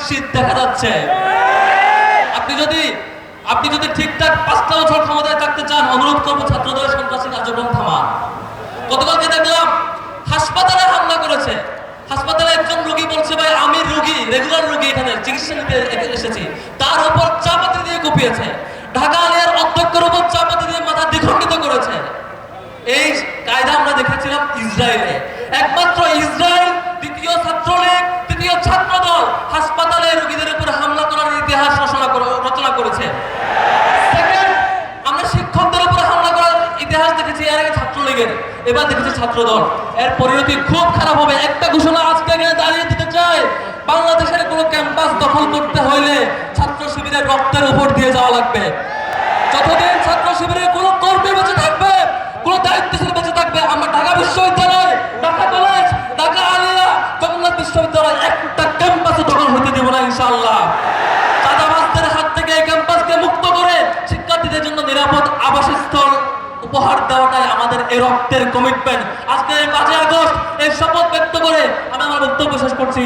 শীত দেখা যাচ্ছে। আপনি যদি ঠিকঠাক 5টা বছর ক্ষমতায় থাকতে চান, অনুরোধ করবো ছাত্রদলের সন্ত্রাসী কার্যক্রম থামান। গতকালকে দেখলাম হাসপাতালে হামলা করেছে। হাসপাতালে একজন রোগী বলছে, ভাই আমি রোগী, রেগুলার রোগী, এখানে চিকিৎসা নিতে এসেছি, তার উপর চাপাতি দিয়ে কুপিয়েছে। ঢাকা আলিয়ার অধ্যক্ষের উপর চাপাতি দিয়ে মাথা দ্বিখণ্ডিত করেছে। এই কায়দা আমরা দেখেছিলাম ইসরায়েলে। একমাত্র ইসরায়েল, দ্বিতীয় ছাত্রলীগ, তৃতীয় ছাত্রদল হাসপাতালে রোগীদের উপর হামলা করার ইতিহাস রচনা করেছে। সেকেন্ড, আমরা শিক্ষকদের উপর হামলা করার ইতিহাস দেখেছি এর আগে ছাত্রলীগের, এবার দেখেছি ছাত্রদল। এর পরিণতি খুব খারাপ হবে। একটা ঘোষণা আজকে এখানে দাঁড়িয়ে দিতে চাই, বাংলাদেশের কোনো ক্যাম্পাস দখল করতে হইলে ছাত্র শিবিরের রক্তের উপর দিয়ে যাওয়া লাগবে। যতদিন ছাত্র শিবিরের কোনো কর্মী বেঁচে থাকবে, কোনো দায়িত্বশীল বেঁচে থাকবে, আমরা ঢাকা বিশ্ববিদ্যালয়, ঢাকা কলেজ, ঢাকা আলিয়া, জগন্নাথ বিশ্ববিদ্যালয় একটা ক্যাম্পাসে দখল হতে দেব না ইনশাআল্লাহ। চাঁদাবাজদের হাত থেকে এই ক্যাম্পাসকে মুক্ত করে শিক্ষার্থীদের জন্য নিরাপদ আবাসস্থল উপহার দেওয়াটাই আমাদের এই রক্তের কমিটমেন্ট। আজকে 5 আগস্ট এই শপথ ব্যক্ত করে আমি আমার বক্তব্য শেষ করছি।